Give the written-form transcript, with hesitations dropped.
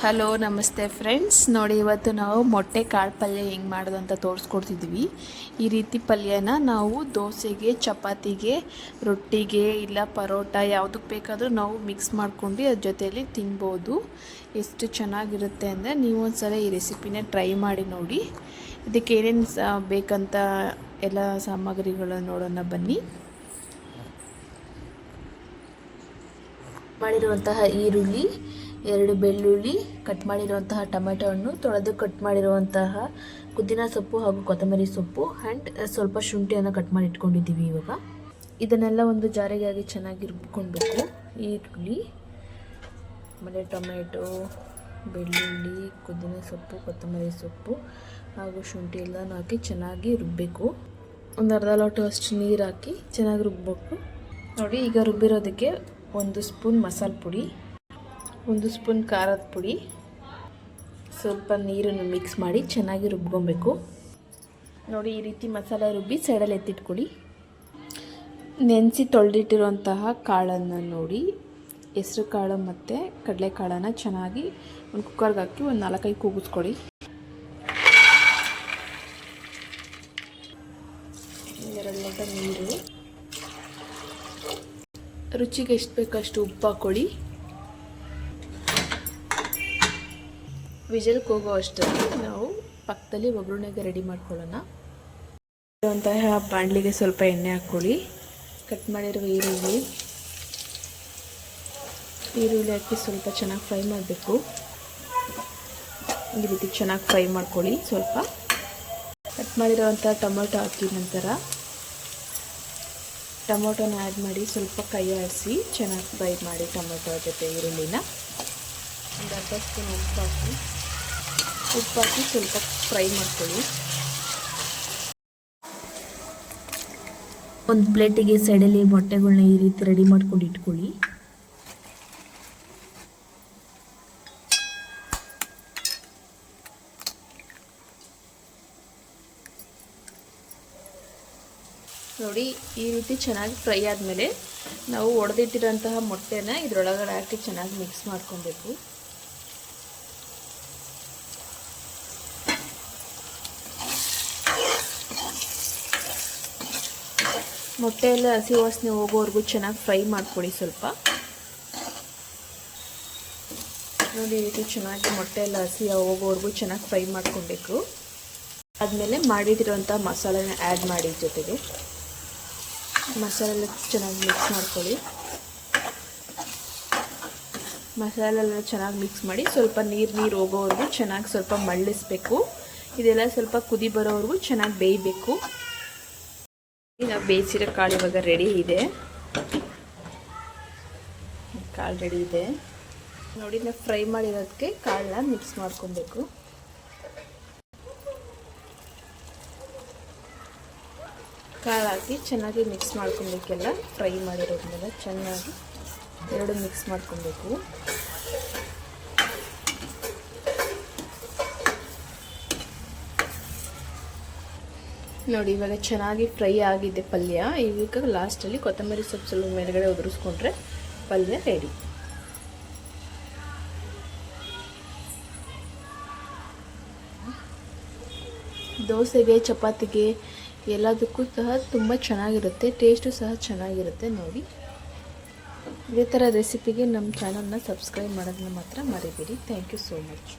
Hello ನಮಸ್ತೆ friends, ನೋಡಿ ಇವತ್ತು ನಾವು ಮೊಟ್ಟೆ ಕಾಳು ಪಲ್ಯ ಹೆಂಗೆ ಮಾಡೋದು ಅಂತ ತೋರಿಸ್ಕೊಡ್ತಿದ್ವಿ. ಈ ರೀತಿ ಪಲ್ಯನ ನಾವು ದೋಸೆಗೆ, ಚಪಾತಿಗೆ, ರೊಟ್ಟಿಗೆ ಇಲ್ಲ ಪರೋಟ ಯಾವುದಕ್ಕೆ ಬೇಕಾದರೂ ನಾವು ಮಿಕ್ಸ್ ಮಾಡ್ಕೊಂಡು ಅದ್ರ ಜೊತೆಯಲ್ಲಿ ತಿನ್ಬೋದು. ಎಷ್ಟು ಚೆನ್ನಾಗಿರುತ್ತೆ ಅಂದರೆ ನೀವು ಒಂದ್ಸಲ ಈ ರೆಸಿಪಿನ ಟ್ರೈ ಮಾಡಿ ನೋಡಿ. ಇದಕ್ಕೆ ಏನೇನು ಬೇಕಂತ ಎಲ್ಲ ಸಾಮಗ್ರಿಗಳನ್ನು ನೋಡೋಣ ಬನ್ನಿ. ಮಾಡಿರುವಂತಹ ಈರುಳ್ಳಿ, 2 ಬೆಳ್ಳುಳ್ಳಿ, ಕಟ್ ಮಾಡಿರುವಂತಹ ಟೊಮೆಟೊ ಹಣ್ಣು, ತೊಳೆದು ಕಟ್ ಮಾಡಿರುವಂತಹ ಪುದೀನ ಸೊಪ್ಪು ಹಾಗೂ ಕೊತ್ತಂಬರಿ ಸೊಪ್ಪು ಆ್ಯಂಡ್ ಸ್ವಲ್ಪ ಶುಂಠಿಯನ್ನು ಕಟ್ ಮಾಡಿ ಇಟ್ಕೊಂಡಿದ್ದೀವಿ. ಇವಾಗ ಇದನ್ನೆಲ್ಲ ಒಂದು ಜಾರಿಗೆ ಆಗಿ ಚೆನ್ನಾಗಿ ರುಬ್ಕೊಳ್ಬೇಕು. ಈರುಳ್ಳಿ, ಆಮೇಲೆ ಟೊಮೆಟೊ, ಬೆಳ್ಳುಳ್ಳಿ, ಪುದೀನ ಸೊಪ್ಪು, ಕೊತ್ತಂಬರಿ ಸೊಪ್ಪು ಹಾಗೂ ಶುಂಠಿ ಎಲ್ಲನೂ ಹಾಕಿ ಚೆನ್ನಾಗಿ ರುಬ್ಬಬೇಕು. ಒಂದು ಅರ್ಧ ಲೋಟವಷ್ಟು ನೀರು ಹಾಕಿ ಚೆನ್ನಾಗಿ ರುಬ್ಬಬೇಕು. ನೋಡಿ, ಈಗ ರುಬ್ಬಿರೋದಕ್ಕೆ 1 ಸ್ಪೂನ್ ಮಸಾಲೆ ಪುಡಿ, 1 ಸ್ಪೂನ್ ಖಾರದ ಪುಡಿ, ಸ್ವಲ್ಪ ನೀರನ್ನು ಮಿಕ್ಸ್ ಮಾಡಿ ಚೆನ್ನಾಗಿ ರುಬ್ಕೊಬೇಕು. ನೋಡಿ, ಈ ರೀತಿ ಮಸಾಲೆ ರುಬ್ಬಿ ಸೈಡಲ್ಲಿ ಎತ್ತಿಟ್ಕೊಳ್ಳಿ. ನೆನೆಸಿ ತೊಳೆದಿಟ್ಟಿರುವಂತಹ ಕಾಳನ್ನು ನೋಡಿ, ಹೆಸರು ಕಾಳು ಮತ್ತು ಕಡಲೆಕಾಳನ್ನು ಚೆನ್ನಾಗಿ ಒಂದು ಕುಕ್ಕರ್ಗೆ ಹಾಕಿ ಒಂದು 4-5 ಕೂಗಿಸ್ಕೊಳ್ಳಿ. 2 ಲೋಟ ನೀರು, ರುಚಿಗೆ ಎಷ್ಟು ಬೇಕಷ್ಟು ಉಪ್ಪು ಹಾಕ್ಕೊಳ್ಳಿ. ವಿಜಲ್ಗೆ ಹೋಗೋ ಅಷ್ಟರಲ್ಲಿ ನಾವು ಪಕ್ಕದಲ್ಲಿ ಒಗ್ಗರಣೆಗೆ ರೆಡಿ ಮಾಡ್ಕೊಳ್ಳೋಣ. ಇರುವಂತಹ ಬಾಣಲಿಗೆ ಸ್ವಲ್ಪ ಎಣ್ಣೆ ಹಾಕ್ಕೊಳ್ಳಿ. ಕಟ್ ಮಾಡಿರುವ ಈರುಳ್ಳಿ ಹಾಕಿ ಸ್ವಲ್ಪ ಚೆನ್ನಾಗಿ ಫ್ರೈ ಮಾಡಬೇಕು. ಈ ರೀತಿ ಚೆನ್ನಾಗಿ ಫ್ರೈ ಮಾಡ್ಕೊಳ್ಳಿ. ಸ್ವಲ್ಪ ಕಟ್ ಮಾಡಿರುವಂಥ ಟೊಮೊಟೊ ಹಾಕಿ ನಂತರ ಟೊಮೊಟೊನ ಆ್ಯಡ್ ಮಾಡಿ ಸ್ವಲ್ಪ ಕೈ ಆಡಿಸಿ ಚೆನ್ನಾಗಿ ಫ್ರೈ ಮಾಡಿ. ಟೊಮೊಟೊ ಜೊತೆ ಈರುಳ್ಳಿನ ಒಂದು ಅರ್ಧ ಸ್ಪೂನ್ ಉಪ್ಪು ಹಾಕಿ ಸ್ವಲ್ಪ ಫ್ರೈ ಮಾಡ್ಕೊಳ್ಳಿ. ಒಂದು ಪ್ಲೇಟಿಗೆ ಸೈಡಲ್ಲಿ ಮೊಟ್ಟೆಗಳನ್ನ ಈ ರೀತಿ ರೆಡಿ ಮಾಡ್ಕೊಂಡು ಇಟ್ಕೊಳ್ಳಿ. ನೋಡಿ, ಈ ರೀತಿ ಚೆನ್ನಾಗಿ ಫ್ರೈ ಆದಮೇಲೆ ನಾವು ಒಡೆದಿಟ್ಟಿರೋಂತಹ ಮೊಟ್ಟೆನ ಇದರೊಳಗಡೆ ಹಾಕಿ ಚೆನ್ನಾಗಿ ಮಿಕ್ಸ್ ಮಾಡ್ಕೊಬೇಕು. ಮೊಟ್ಟೆಯೆಲ್ಲ ಹಸಿ ವಾಸನೆ ಹೋಗೋವರೆಗೂ ಚೆನ್ನಾಗಿ ಫ್ರೈ ಮಾಡ್ಕೊಳ್ಳಿ. ಸ್ವಲ್ಪ ನೋಡಿ, ಈ ರೀತಿ ಚೆನ್ನಾಗಿ ಮೊಟ್ಟೆಯೆಲ್ಲ ಹಸಿ ಹೋಗೋವರೆಗೂ ಚೆನ್ನಾಗಿ ಫ್ರೈ ಮಾಡ್ಕೊಬೇಕು. ಆದಮೇಲೆ ಮಾಡಿಟ್ಟಿರುವಂಥ ಮಸಾಲೆನ ಆ್ಯಡ್ ಮಾಡಿ. ಜೊತೆಗೆ ಮಸಾಲೆಲ್ಲ ಚೆನ್ನಾಗಿ ಮಿಕ್ಸ್ ಮಾಡ್ಕೊಳ್ಳಿ. ಮಸಾಲೆಲ್ಲ ಚೆನ್ನಾಗಿ ಮಿಕ್ಸ್ ಮಾಡಿ ಸ್ವಲ್ಪ ನೀರು ಹೋಗೋವರೆಗೂ ಚೆನ್ನಾಗಿ ಸ್ವಲ್ಪ ಮಳ್ಳಿಸ್ಬೇಕು. ಇದೆಲ್ಲ ಸ್ವಲ್ಪ ಕುದಿ ಬರೋವರೆಗೂ ಚೆನ್ನಾಗಿ ಬೇಯಬೇಕು. ನಾವು ಬೇಯಿಸಿರೋ ಕಾಳು ಇವಾಗ ರೆಡಿ ಇದೆ. ಕಾಳು ರೆಡಿ ಇದೆ ನೋಡಿ. ನಾವು ಫ್ರೈ ಮಾಡಿರೋದಕ್ಕೆ ಕಾಳನ್ನ ಮಿಕ್ಸ್ ಮಾಡ್ಕೊಬೇಕು. ಕಾಳು ಹಾಕಿ ಚೆನ್ನಾಗಿ ಮಿಕ್ಸ್ ಮಾಡ್ಕೊಬೇಕೆಲ್ಲ. ಫ್ರೈ ಮಾಡಿರೋದ್ಮೇಲೆ ಚೆನ್ನಾಗಿ ಎರಡು ಮಿಕ್ಸ್ ಮಾಡ್ಕೊಬೇಕು. ನೋಡಿ, ಇವಾಗ ಚೆನ್ನಾಗಿ ಫ್ರೈ ಆಗಿದೆ ಪಲ್ಯ. ಈಗ ಲಾಸ್ಟಲ್ಲಿ ಕೊತ್ತಂಬರಿ ಸೊಪ್ಪು ಸ್ವಲ್ಪ ಮೇಲ್ಗಡೆ ಉದುರಿಸ್ಕೊಂಡ್ರೆ ಪಲ್ಯ ರೆಡಿ. ದೋಸೆಗೆ, ಚಪಾತಿಗೆ ಎಲ್ಲದಕ್ಕೂ ಸಹ ತುಂಬ ಚೆನ್ನಾಗಿರುತ್ತೆ. ಟೇಸ್ಟು ಸಹ ಚೆನ್ನಾಗಿರುತ್ತೆ. ನೋಡಿ, ಇದೇ ಥರ ರೆಸಿಪಿಗೆ ನಮ್ಮ ಚಾನಲ್ನ ಸಬ್ಸ್ಕ್ರೈಬ್ ಮಾಡೋದನ್ನ ಮಾತ್ರ ಮರಿಬೇಡಿ. Thank you so much.